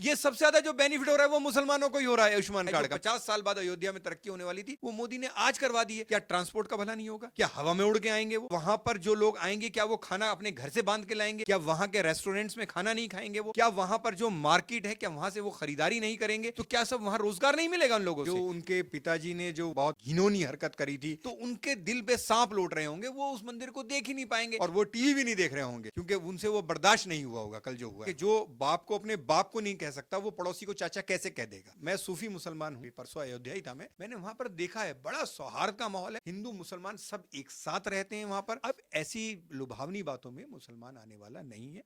ये सबसे ज्यादा जो बेनिफिट हो रहा है वो मुसलमानों को ही हो रहा है आयुष्मान कार्ड का। 50 साल बाद अयोध्या में तरक्की होने वाली थी वो मोदी ने आज करवा दी है। क्या ट्रांसपोर्ट का भला नहीं होगा? क्या हवा में उड़ के आएंगे वो? वहां पर जो लोग आएंगे क्या वो खाना अपने घर से बांध के लाएंगे? क्या वहां के रेस्टोरेंट्स में खाना नहीं खाएंगे वो? क्या वहां पर जो मार्केट है क्या वहां से वो खरीदारी नहीं करेंगे? तो क्या सब वहां रोजगार नहीं मिलेगा उन लोगों जो उनके पिताजी ने जो बहुत घिनौनी हरकत करी थी तो उनके दिल पे सांप लौट रहे होंगे, वो उस मंदिर को देख ही नहीं पाएंगे और वो टीवी भी नहीं देख रहे होंगे क्योंकि उनसे वो बर्दाश्त नहीं हुआ होगा कल जो हुआ कि जो बाप को अपने बाप को नहीं कह सकता वो पड़ोसी को चाचा कैसे कह देगा। मैं सूफी मुसलमान हूँ, परसों अयोध्या ही था मैंने वहां पर देखा है बड़ा सौहार्द का माहौल है, हिंदू मुसलमान सब एक साथ रहते हैं वहां पर। अब ऐसी लुभावनी बातों में मुसलमान आने वाला नहीं है।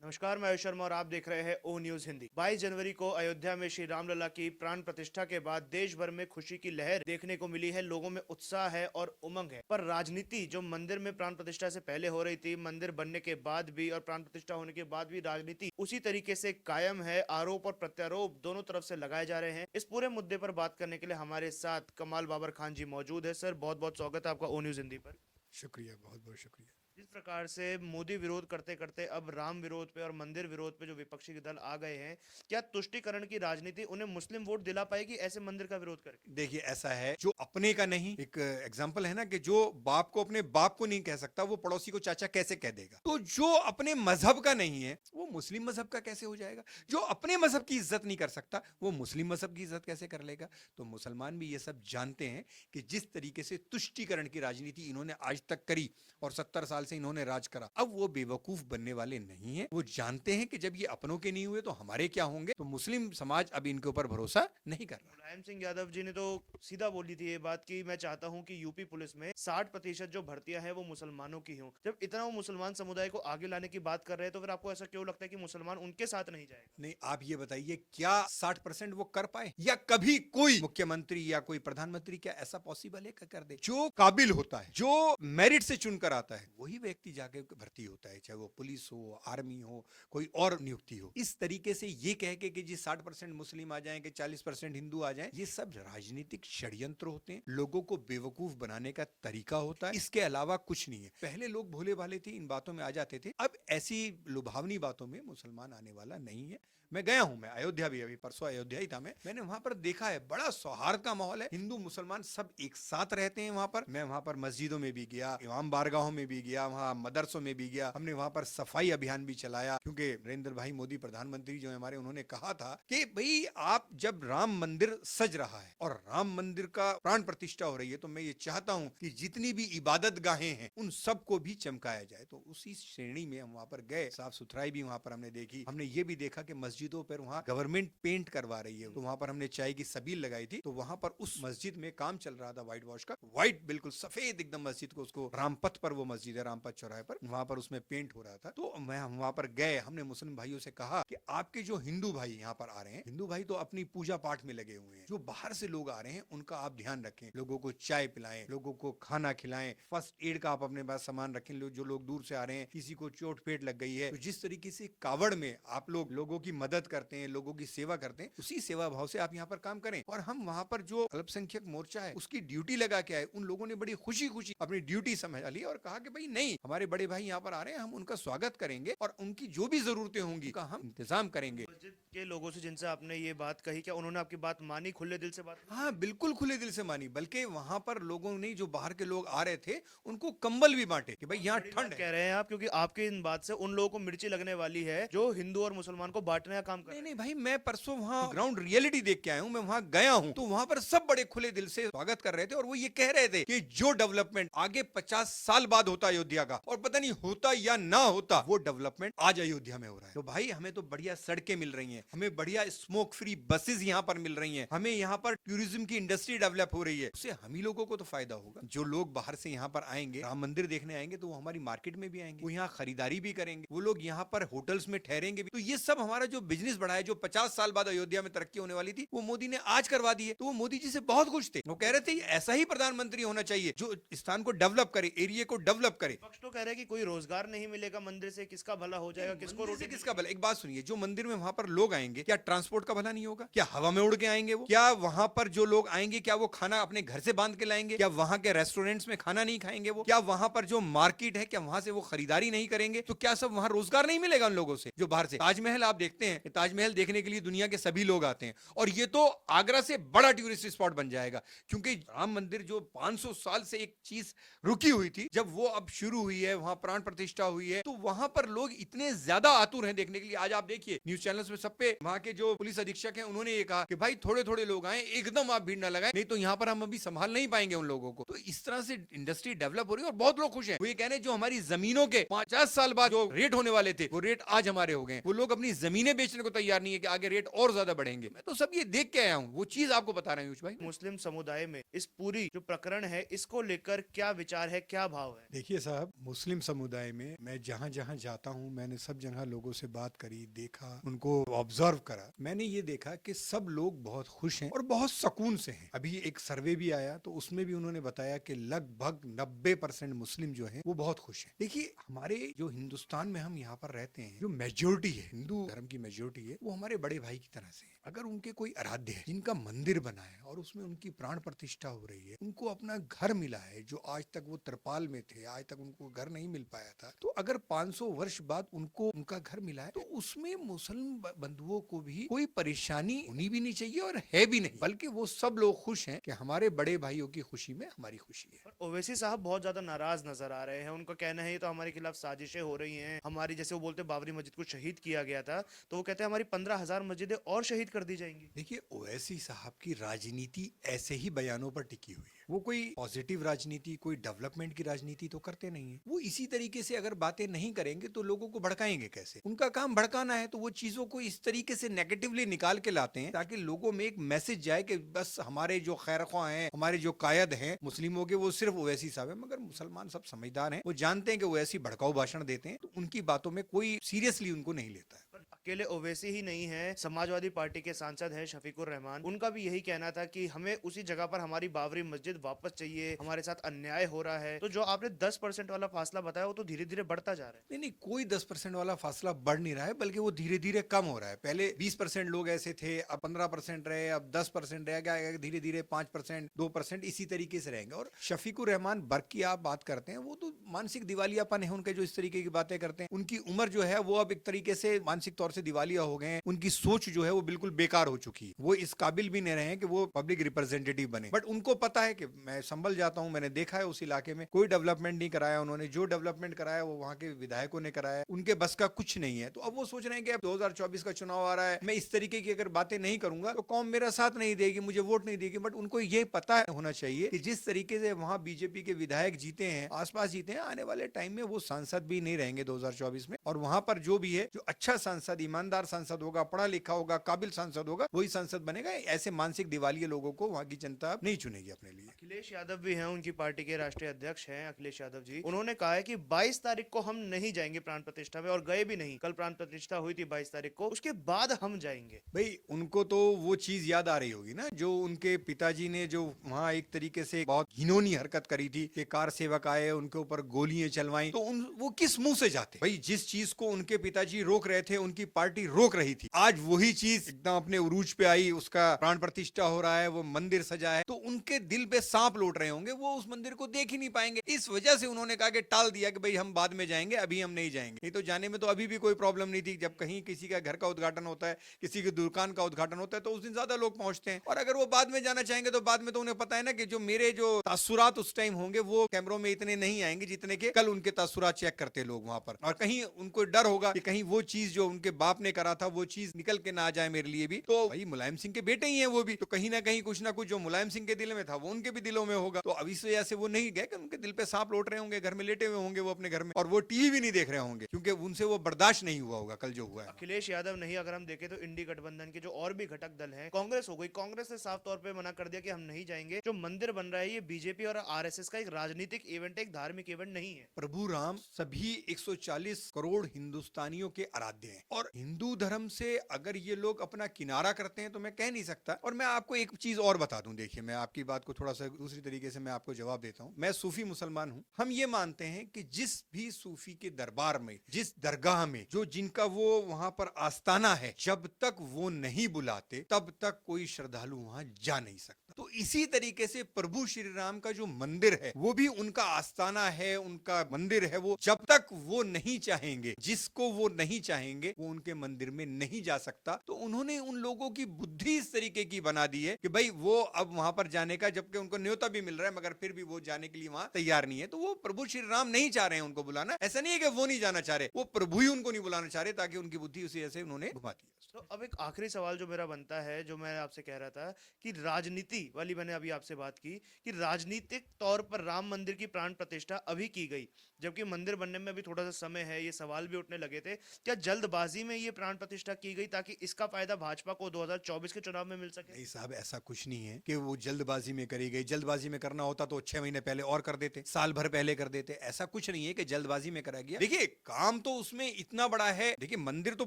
नमस्कार, मैं आयुष शर्मा और आप देख रहे हैं ओ न्यूज हिंदी। 22 जनवरी को अयोध्या में श्री रामलला की प्राण प्रतिष्ठा के बाद देश भर में खुशी की लहर देखने को मिली है। लोगों में उत्साह है और उमंग है। पर राजनीति जो मंदिर में प्राण प्रतिष्ठा से पहले हो रही थी, मंदिर बनने के बाद भी और प्राण प्रतिष्ठा होने के बाद भी राजनीति उसी तरीके से कायम है। आरोप और प्रत्यारोप दोनों तरफ से लगाए जा रहे हैं। इस पूरे मुद्दे पर बात करने के लिए हमारे साथ कमाल बाबर खान जी मौजूद है। सर, बहुत बहुत स्वागत है आपका ओ न्यूज हिंदी पर। शुक्रिया, बहुत बहुत शुक्रिया। जिस प्रकार से मोदी विरोध करते करते अब राम विरोध पे और मंदिर विरोध पे जो विपक्षी दल आ गए हैं, क्या तुष्टीकरण की राजनीति उन्हें मुस्लिम वोट दिला पाएगी ऐसे मंदिर का विरोध करके? देखिए ऐसा है, जो अपने का नहीं, एक एग्जांपल है ना कि जो बाप को अपने बाप को नहीं कह सकता वो पड़ोसी को चाचा कैसे कह देगा। तो जो अपने मजहब का नहीं है वो मुस्लिम मजहब का कैसे हो जाएगा? जो अपने मजहब की इज्जत नहीं कर सकता वो मुस्लिम मजहब की इज्जत कैसे कर लेगा? तो मुसलमान भी ये सब जानते हैं कि जिस तरीके से तुष्टीकरण की राजनीति इन्होंने आज तक करी और 70 साल से इन्होंने राज करा, अब वो बेवकूफ बनने वाले नहीं है। वो जानते हैं कि जब ये अपनों के नहीं हुए तो हमारे क्या होंगे। तो मुस्लिम समाज अब इनके ऊपर भरोसा नहीं कर रहा। मुलायम सिंह यादव जी ने तो सीधा बोली थी ये बात कि मैं चाहता हूं कि यूपी पुलिस में 60% जो भर्तियां हैं वो मुसलमानों की हों। जब इतना वो मुसलमान समुदाय को आगे लाने की बात कर रहे हैं तो फिर आपको ऐसा क्यों लगता है कि मुसलमान उनके साथ नहीं जाएगा? नहीं, आप ये बताइए क्या 60% वो कर पाए? या कभी कोई मुख्यमंत्री या कोई प्रधानमंत्री क्या ऐसा पॉसिबल है कि कर दे? जो काबिल होता है, जो मेरिट से चुनकर आता है, वही व्यक्ति जाके भर्ती होता है, चाहे वो पुलिस हो, आर्मी हो, कोई और नियुक्ति हो। इस तरीके से ये कह के कि जी 60% मुस्लिम आ जाएं कि 40% हिंदू आ जाएं, ये सब राजनीतिक षड्यंत्र होते हैं, लोगों को बेवकूफ बनाने का तरीका होता है, इसके अलावा कुछ नहीं है। पहले लोग भोले भाले थे, इन बातों में आ जाते थे, अब ऐसी लुभावनी बातों में मुसलमान आने वाला नहीं है। मैं गया हूं, मैं अयोध्या भी अभी परसों अयोध्या ही था मैंने वहां पर देखा है बड़ा सौहार्द का माहौल है, हिंदू मुसलमान सब एक साथ रहते हैं वहां पर। मैं वहां पर मस्जिदों में भी गया, इमाम बारगाहों में भी गया, वहां मदरसों में भी गया, हमने वहां पर सफाई अभियान भी चलाया क्योंकि नरेंद्र भाई मोदी प्रधानमंत्री जो हमारे, उन्होंने कहा था कि भाई आप जब राम मंदिर सज रहा है और राम मंदिर का प्राण प्रतिष्ठा हो रही है तो मैं ये चाहता हूं कि जितनी भी इबादत गाहें हैं उन सबको भी चमकाया जाए। तो उसी श्रेणी में हम वहां पर गए, साफ सुथराई भी वहां पर हमने देखी। हमने ये भी देखा कि मस्जिदों पर वहां गवर्नमेंट पेंट करवा रही है, तो वहां पर हमने चाय की सबील लगाई थी। तो वहां पर उस मस्जिद में काम चल रहा था व्हाइट वॉश का, व्हाइट बिल्कुल सफेद एकदम मस्जिद को, उसको रामपथ पर, वो मस्जिद है रामपथ चौराहे पर, वहां पर उसमें पेंट हो रहा था। तो मैं हम वहां पर गए, हमने मुस्लिम भाइयों से कहा कि आपके जो हिंदू भाई यहाँ पर आ रहे हैं, हिंदू भाई तो अपनी पूजा पाठ में लगे हुए हैं, जो बाहर से लोग आ रहे हैं उनका आप ध्यान रखें, लोगों को चाय पिलाएं, लोगों को खाना खिलाएं, फर्स्ट एड का आप अपने पास सामान रखें। जो लोग दूर से आ रहे हैं, किसी को चोट पेट लग गई है, तो जिस तरीके से कावड़ में आप लोग लोगों की मदद करते हैं, लोगों की सेवा करते हैं, उसी सेवा भाव से आप यहाँ पर काम करें। और हम वहां पर जो अल्पसंख्यक मोर्चा है उसकी ड्यूटी लगा के आए, उन लोगों ने बड़ी खुशी खुशी अपनी ड्यूटी समझ ली और कहा कि भाई नहीं, हमारे बड़े भाई यहाँ पर आ रहे हैं, हम उनका स्वागत करेंगे और उनकी जो भी जरूरतें होंगी उनका हम इंतजाम करेंगे। मस्जिद के लोगों से जिनसे आपने ये बात कही, क्या उन्होंने आपकी बात मानी, खुले दिल से बात की? हाँ बिल्कुल खुले दिल से मानी, बल्कि वहां पर लोगों ने, जो बाहर के लोग आ रहे थे, उनको कंबल भी बांटे कि भाई यहाँ बड़ी ठंड बात है। कह रहे हैं आप, क्योंकि आपकी इन बात से उन लोगों को मिर्ची लगने वाली है जो हिंदू और मुसलमान को बांटने का काम कर रहे नहीं हैं। नहीं भाई, मैं परसों वहां ग्राउंड रियलिटी देख के आया हूं, मैं वहां गया हूं, तो वहां पर सब बड़े खुले दिल से स्वागत कर रहे थे और वो ये कह रहे थे कि जो डेवलपमेंट आगे 50 साल बाद होता अयोध्या का, और पता नहीं होता या ना होता, वो डेवलपमेंट आज अयोध्या में हो रहा है। तो भाई हमें तो बढ़िया सड़कें मिल रही हैं, हमें बढ़िया स्मोक फ्री बसेस यहाँ पर मिल रही हैं, हमें यहाँ पर टूरिज्म की इंडस्ट्री डेवलप हो रही है, उससे हम ही लोगों को तो फायदा होगा। जो लोग बाहर से यहाँ पर आएंगे, राम मंदिर देखने आएंगे, तो वो हमारी मार्केट में भी आएंगे, वो यहाँ खरीदारी भी करेंगे, वो लोग यहाँ पर होटल्स में ठहरेंगे भी। तो ये सब हमारा जो बिजनेस बढ़ाया, जो 50 साल बाद अयोध्या में तरक्की होने वाली थी, वो मोदी ने आज करवा दी है। तो वो मोदी जी से बहुत खुश थे। वो कह रहे थे ऐसा ही प्रधानमंत्री होना चाहिए जो स्थान को डेवलप करे, एरिया को डेवलप करे। पक्ष तो कह रहे हैं कि कोई रोजगार नहीं मिलेगा मंदिर से, किसका भला हो जाएगा, किसको मंदिर से रोटी किसका भला? एक बात सुनिए, जो मंदिर में वहां पर लोग आएंगे, क्या ट्रांसपोर्ट का भला नहीं होगा? क्या हवा में उड़ के आएंगे वो? क्या वहां पर जो लोग आएंगे, क्या वो खाना अपने घर से बांध के लाएंगे? क्या वहां के रेस्टोरेंट्स में खाना नहीं खाएंगे वो? क्या वहां पर जो मार्केट है, क्या वहां से वो खरीदारी नहीं करेंगे? तो क्या सब वहां रोजगार नहीं मिलेगा उन लोगों से जो बाहर से? ताजमहल आप देखते हैं, ताजमहल देखने के लिए दुनिया के सभी लोग आते हैं, और ये तो आगरा से बड़ा टूरिस्ट स्पॉट बन जाएगा, क्योंकि राम मंदिर जो 500 साल से एक चीज रुकी हुई थी, जब वो अब शुरू हुई है, वहां प्राण प्रतिष्ठा हुई है, तो वहां पर लोग इतने ज्यादा आतुर हैं देखने के लिए। आज आप देखिए न्यूज चैनल्स में सब पे वहां के जो पुलिस अधीक्षक हैं, उन्होंने ये कहा कि भाई थोड़े थोड़े लोग आए, एकदम आप भीड़ ना लगाएं, नहीं तो यहाँ पर हम अभी संभाल नहीं पाएंगे उन लोगों को। तो इस तरह से इंडस्ट्री डेवलप हो रही है और बहुत लोग खुश हैं। वो ये कह रहे हैं जो हमारी जमीनों के 50 साल बाद जो रेट होने वाले थे, वो रेट आज हमारे हो गए। वो लोग अपनी जमीनें बेचने को तैयार नहीं है कि आगे रेट और ज्यादा बढ़ेंगे। मैं तो सब ये देख के आया हूँ, वो चीज आपको बता रहे हैं भाई। मुस्लिम समुदाय में इस पूरी जो प्रकरण है, इसको लेकर क्या विचार है, क्या भाव है? देखिए साहब, मुस्लिम समुदाय में मैं जहाँ जहाँ जाता हूँ, मैंने सब जगह लोगों से बात करी, देखा, उनको ऑब्जर्व करा। मैंने ये देखा कि सब लोग बहुत खुश हैं और बहुत सुकून से हैं। अभी एक सर्वे भी आया तो उसमें भी उन्होंने बताया कि लगभग 90% मुस्लिम जो हैं वो बहुत खुश हैं। देखिए, हमारे जो हिंदुस्तान में हम यहाँ पर रहते हैं, जो मेजोरिटी है, हिंदू धर्म की मेजोरिटी है, वो हमारे बड़े भाई की तरह से है। अगर उनके कोई आराध्य है, जिनका मंदिर बना है और उसमें उनकी प्राण प्रतिष्ठा हो रही है, उनको अपना घर मिला है, जो आज तक वो त्रिपाल में थे, आज तक उनको घर नहीं मिल पाया था, तो अगर 500 वर्ष बाद उनको उनका घर मिला है, तो उसमें मुस्लिम बंधुओं को भी कोई परेशानी होनी भी नहीं चाहिए और है भी नहीं, बल्कि वो सब लोग खुश हैं कि हमारे बड़े भाइयों की खुशी में हमारी खुशी है। ओवैसी साहब बहुत ज्यादा नाराज नजर आ रहे हैं। उनका कहना है ये तो हमारे खिलाफ साजिशें हो रही हैं, हमारी, जैसे वो बोलते हैं बाबरी मस्जिद को शहीद किया गया था, तो वो कहते हैं हमारी 15,000 मस्जिदें और शहीद कर दी जाएंगी। देखिए, ओवैसी साहब की राजनीति ऐसे ही बयानों पर टिकी हुई है। वो कोई पॉजिटिव राजनीति, कोई डेवलपमेंट की राजनीति तो करते नहीं है। वो इसी तरीके से अगर बातें नहीं करेंगे तो लोगों को भड़काएंगे कैसे? उनका काम भड़काना है, तो वो चीजों को इस तरीके से नेगेटिवली निकाल के लाते हैं ताकि लोगों में एक मैसेज जाए कि बस हमारे जो खैरख्वाह हैं, हमारे जो कायद हैं मुस्लिमों के, वो सिर्फ ओवैसी साहब है। मगर मुसलमान सब समझदार हैं, वो जानते हैं कि वो ऐसी भड़काऊ भाषण देते हैं, तो उनकी बातों में कोई सीरियसली उनको नहीं लेता है। पर अकेले ओवैसी ही नहीं है, समाजवादी पार्टी के सांसद हैं शफीकुर रहमान, उनका भी यही कहना था कि हमें उसी जगह पर हमारी बाबरी मस्जिद वापस चाहिए, हमारे साथ अन्याय हो रहा है। तो जो आपने 10% वाला फासला बताया, वो तो धीरे धीरे बढ़ता जा रहा है। नहीं नहीं, कोई 10% वाला फासला बढ़ नहीं रहा है, बल्कि वो धीरे धीरे कम हो रहा है। पहले 20% लोग ऐसे थे, अब 15% रहे, अब 10% रह गया, धीरे धीरे 5%, 2% इसी तरीके से रहेंगे। और शफीकुर रहमान बर्क की आप बात करते हैं, वो तो मानसिक दिवालियापन है उनके, जो इस तरीके की बातें करते हैं। उनकी उम्र जो है वो अब एक तरीके से मानसिक तौर से दिवालिया हो गए हैं। उनकी सोच जो है वो बिल्कुल बेकार हो चुकी है। वो इस काबिल भी नहीं रहे हैं कि वो पब्लिक रिप्रेजेंटेटिव बने। बट उनको पता है कि मैं संभल जाता हूं, मैंने देखा है उस इलाके में कोई डेवलपमेंट नहीं कराया उन्होंने, जो डेवलपमेंट कराया वो वहां के विधायकों ने कराया, उनके बस का कुछ नहीं है। तो अब वो सोच रहे हैं कि अब 2024 का चुनाव आ रहा है, मैं इस तरीके की अगर बातें नहीं करूंगा तो कौम मेरा साथ नहीं देगी, मुझे वोट नहीं देगी। बट उनको ये पता होना चाहिए कि जिस तरीके से वहां बीजेपी के विधायक जीते हैं, आसपास जीते हैं, आने वाले टाइम में वो सांसद भी नहीं रहेंगे 2024 में। और वहां पर जो भी है, जो अच्छा सांसद, ईमानदार सांसद होगा, पढ़ा लिखा होगा, काबिल सांसद होगा, वही सांसद बनेगा। ऐसे मानसिक दिवालिये लोगों को वहां की जनता नहीं चुनेगी अपने लिए। अखिलेश यादव भी हैं, उनकी पार्टी के राष्ट्रीय अध्यक्ष हैं अखिलेश यादव जी। उन्होंने कहा है कि 22 तारीख को हम नहीं जाएंगे प्राण प्रतिष्ठा में, और गए भी नहीं। कल प्राण प्रतिष्ठा हुई थी 22 तारीख को, उसके बाद हम जाएंगे। भाई, उनको तो वो चीज याद आ रही होगी ना, जो उनके पिताजी ने जो वहां एक तरीके से बहुत घिनौनी हरकत करी थी कि कार सेवक आए, उनके ऊपर गोलियां चलवाई। तो वो किस मुंह से जाते? भाई, जिस चीज को उनके पिताजी रोक रहे थे, उनकी पार्टी रोक रही थी, आज वही चीज एकदम अपने उरूज पे आई, उसका प्राण प्रतिष्ठा हो रहा है, वो मंदिर सजा है, तो उनके दिल पे सांप लौट रहे होंगे, वो उस मंदिर को देख ही नहीं पाएंगे। इस वजह से उन्होंने कहा कि टाल दिया कि भाई हम बाद में जाएंगे, अभी हम नहीं जाएंगे। नहीं तो जाने में तो अभी भी कोई प्रॉब्लम नहीं थी। जब कहीं किसी का घर का उद्घाटन होता है, किसी की दुकान का उद्घाटन होता है, तो उस दिन ज्यादा लोग पहुंचते हैं। और अगर वो बाद में जाना चाहेंगे तो बाद में तो उन्हें पता है ना कि जो मेरे जो तासुरात उस टाइम होंगे वो कैमरों में इतने नहीं आएंगे जितने के कल उनके तासुरात चेक करते लोग वहां पर। और कहीं उनको डर होगा कि कहीं वो चीज जो उनके बाप ने करा था वो चीज निकल के ना आ जाए मेरे लिए भी। तो भाई, मुलायम सिंह के बेटे ही हैं वो भी, तो कहीं ना कहीं कुछ ना कुछ जो मुलायम सिंह के दिल में था वो उनके भी दिलों में होगा। तो अब इस वजह से वो नहीं गए कि उनके दिल पे सांप लौट रहे होंगे, घर में लेटे हुए होंगे वो अपने घर में, और वो टीवी भी नहीं देख रहे होंगे क्योंकि उनसे वो बर्दाश्त नहीं हुआ होगा कल जो हुआ है। अखिलेश यादव नहीं, अगर हम देखें तो इंडी गठबंधन के जो और भी घटक दल हैं, कांग्रेस हो गई, कांग्रेस ने साफ तौर पे मना कर दिया कि हम नहीं जाएंगे। जो मंदिर बन रहा है ये बीजेपी और आरएसएस का एक राजनीतिक इवेंट है, एक धार्मिक इवेंट नहीं है। प्रभु राम सभी 140 करोड़ हिंदुस्तानियों के आराध्य हैं, और और हिंदू धर्म से अगर ये लोग अपना किनारा करते हैं तो मैं कह नहीं सकता। और मैं आपको एक चीज और बता दूं, देखिए मैं आपकी बात को थोड़ा सा दूसरी तरीके से मैं आपको जवाब देता हूं। मैं सूफी मुसलमान हूं। हम ये मानते हैं कि जिस भी सूफी के दरबार में, जिस दरगाह में, जो जिनका वो वहां पर आस्थाना है, जब तक वो नहीं बुलाते तब तक कोई श्रद्धालु वहां जा नहीं सकता। तो इसी तरीके से प्रभु श्री राम का जो मंदिर है वो भी उनका आस्थाना है, उनका मंदिर है। वो जब तक वो नहीं चाहेंगे, जिसको वो नहीं चाहेंगे, वो उनके मंदिर में नहीं जा सकता। तो उन्होंने उन लोगों की बुद्धि इस तरीके की बना दी है कि भाई वो अब वहां पर जाने का, जबकि उनको न्योता भी मिल रहा है, मगर फिर भी वो जाने के लिए वहां तैयार नहीं है। तो वो प्रभु श्री राम नहीं चाह रहे हैं उनको बुलाना। ऐसा नहीं है कि वो नहीं जाना चाह रहे, वो प्रभु ही उनको नहीं बुलाना चाह रहे, ताकि उनकी बुद्धि उसी ऐसे उन्होंने घुमा दी। तो अब एक आखिरी सवाल जो मेरा बनता है, जो मैं आपसे कह रहा था कि राजनीति वाली मैंने अभी आपसे बात की कि राजनीतिक तौर पर राम मंदिर की प्राण प्रतिष्ठा अभी की गई, जबकि मंदिर बनने में अभी थोड़ा सा समय है, ये सवाल भी उठने लगे थे। क्या जल्दबाजी में ये प्राण प्रतिष्ठा की गई ताकि इसका फायदा भाजपा को 2024 के चुनाव में मिल सके? नहीं साहब, ऐसा कुछ नहीं है कि वो जल्दबाजी में करी गई। जल्दबाजी में करना होता तो 6 महीने पहले और कर देते, साल भर पहले कर देते। ऐसा कुछ नहीं है कि जल्दबाजी में करा गया। देखिए काम तो उसमें इतना बड़ा है। देखिए मंदिर तो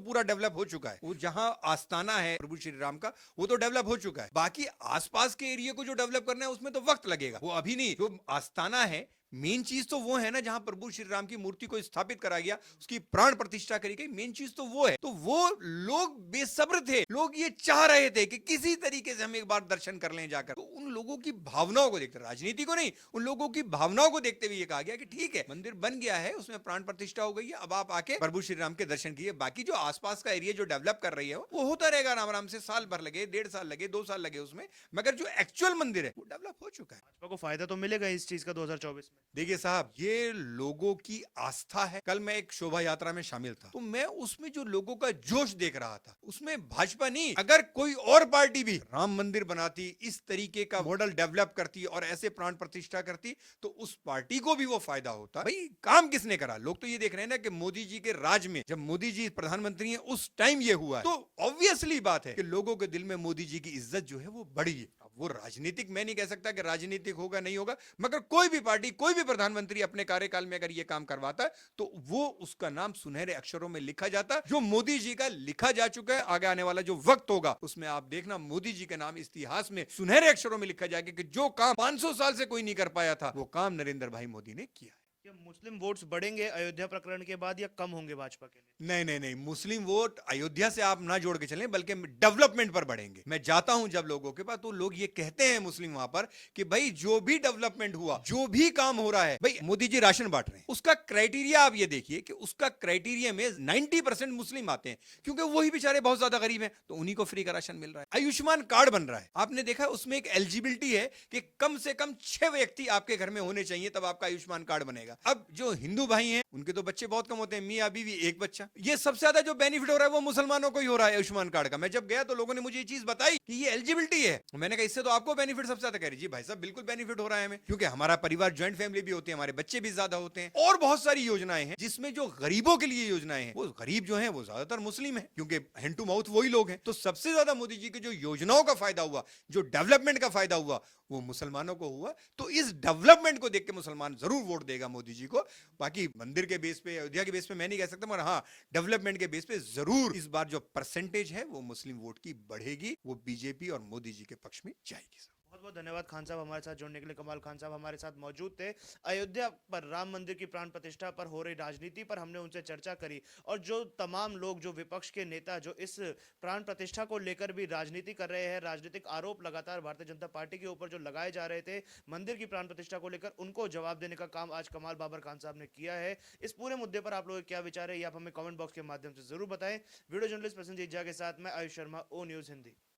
पूरा डेवलप हो चुका है, वो जहां आस्थाना है प्रभु श्री राम का वो तो डेवलप हो चुका है। बाकी आसपास के एरिया को जो डेवलप करना है उसमें तो वक्त लगेगा, वो अभी नहीं। जो आस्थाना है, मेन चीज तो वो है ना, जहां प्रभु श्री राम की मूर्ति को स्थापित करा गया, उसकी प्राण प्रतिष्ठा करी गई, मेन चीज तो वो है। तो वो लोग बेसब्र थे, लोग ये चाह रहे थे कि किसी तरीके से हम एक बार दर्शन कर लें जाकर। तो उन लोगों की भावनाओं को देखते, राजनीति को नहीं, उन लोगों की भावनाओं को देखते हुए ये कहा गया कि ठीक है मंदिर बन गया है, उसमें प्राण प्रतिष्ठा हो गई है, अब आप आके प्रभु श्री राम के दर्शन कीजिए। बाकी जो आसपास का एरिया जो डेवलप कर रही है वो होता रहेगा आराम आराम से। साल भर लगे, 1.5 साल लगे, 2 साल लगे उसमें, मगर जो एक्चुअल मंदिर है वो डेवलप हो चुका है। भाजपा को फायदा तो मिलेगा इस चीज का 2024 में? देखिए साहब, ये लोगों की आस्था है। कल मैं एक शोभा यात्रा में शामिल था, तो मैं उसमें जो लोगों का जोश देख रहा था, उसमें भाजपा नहीं, अगर कोई और पार्टी भी राम मंदिर बनाती, इस तरीके का मॉडल डेवलप करती और ऐसे प्राण प्रतिष्ठा करती, तो उस पार्टी को भी वो फायदा होता। भाई काम किसने करा? लोग तो ये देख रहे हैं ना कि मोदी जी के राज में, जब मोदी जी प्रधानमंत्री हैं उस टाइम ये हुआ है। तो ऑब्वियसली बात है कि लोगों के दिल में मोदी जी की इज्जत जो है वो बढ़ी है। अब वो राजनीतिक, मैं नहीं कह सकता कि राजनीतिक होगा नहीं होगा, मगर कोई भी पार्टी, कोई भी प्रधानमंत्री अपने कार्यकाल में अगर ये काम करवाता है तो वो उसका नाम सुनहरे अक्षरों में लिखा जाता, जो मोदी जी का लिखा जा चुका है। आगे आने वाला जो वक्त होगा उसमें आप देखना मोदी जी के नाम इतिहास में सुनहरे अक्षरों में लिखा जाएगा कि जो काम 500 साल से कोई नहीं कर पाया था वो काम नरेंद्र भाई मोदी ने किया है। क्या मुस्लिम वोट्स बढ़ेंगे अयोध्या प्रकरण के बाद या कम होंगे भाजपा के लिए? नहीं नहीं नहीं, मुस्लिम वोट अयोध्या से आप ना जोड़ के चलें, बल्कि डेवलपमेंट पर बढ़ेंगे। मैं जाता हूं जब लोगों के पास, तो लोग ये कहते हैं मुस्लिम वहां पर कि भाई जो भी डेवलपमेंट हुआ, जो भी काम हो रहा है, भाई मोदी जी राशन बांट रहे हैं, उसका क्राइटेरिया आप ये देखिए कि उसका क्राइटेरिया में 90% मुस्लिम आते हैं, क्योंकि वही बेचारे बहुत ज्यादा गरीब हैं, तो उन्हीं को फ्री का राशन मिल रहा है। आयुष्मान कार्ड बन रहा है, आपने देखा उसमें एक एलिजिबिलिटी है कि कम से कम 6 व्यक्ति आपके घर में होने चाहिए, तब आपका आयुष्मान कार्ड बनेगा। अब जो हिंदू भाई हैं उनके तो बच्चे बहुत कम होते हैं, मियां बीवी एक बच्चा। ये सबसे ज्यादा जो बेनिफिट हो रहा है वो मुसलमानों को ही हो रहा है आयुष्मान कार्ड का। मैं जब गया तो लोगों ने मुझे ये चीज बताई कि ये एलिजिबिलिटी है। मैंने कहा इससे तो आपको बेनिफिट सबसे ज्यादा। कह रही जी भाई साहब बिल्कुल बेनिफिट हो रहा है हमें, क्योंकि हमारा परिवार ज्वाइंट फैमिली भी होते हैं, हमारे बच्चे भी ज्यादा होते हैं, और बहुत सारी योजनाएं हैं जिसमें जो गरीबों के लिए योजनाएं हैं, वो गरीब जो है वो ज्यादातर मुस्लिम है, क्योंकि हैंड टू माउथ वही लोग हैं। तो सबसे ज्यादा मोदी जी की जो योजनाओं का फायदा हुआ, जो डेवलपमेंट का फायदा हुआ, वो मुसलमानों को हुआ। तो इस डेवलपमेंट को देख के मुसलमान जरूर वोट देगा मोदी जी को। बाकी मंदिर के बेस पे, अयोध्या के बेस पे मैं नहीं कह सकता, मगर हाँ डेवलपमेंट के बेस पे जरूर इस बार जो परसेंटेज है वो मुस्लिम वोट की बढ़ेगी, वो बीजेपी और मोदी जी के पक्ष में जाएगी। बहुत बहुत धन्यवाद खान साहब हमारे साथ जुड़ने के लिए। कमाल खान साहब हमारे साथ मौजूद थे। अयोध्या पर राम मंदिर की प्राण प्रतिष्ठा पर हो रही राजनीति पर हमने उनसे चर्चा करी, और जो तमाम लोग, जो विपक्ष के नेता जो इस प्राण प्रतिष्ठा को लेकर भी राजनीति कर रहे हैं, राजनीतिक आरोप लगातार भारतीय जनता पार्टी के ऊपर जो लगाए जा रहे थे मंदिर की प्राण प्रतिष्ठा को लेकर, उनको जवाब देने का काम आज कमाल बाबर खान साहब ने किया है। इस पूरे मुद्दे पर आप लोगों के क्या विचार है ये आप हमें कमेंट बॉक्स के माध्यम से जरूर बताएं। वीडियो जर्नलिस्ट प्रसन्नजीत झा के साथ मैं आयुष शर्मा, ओ न्यूज़ हिंदी।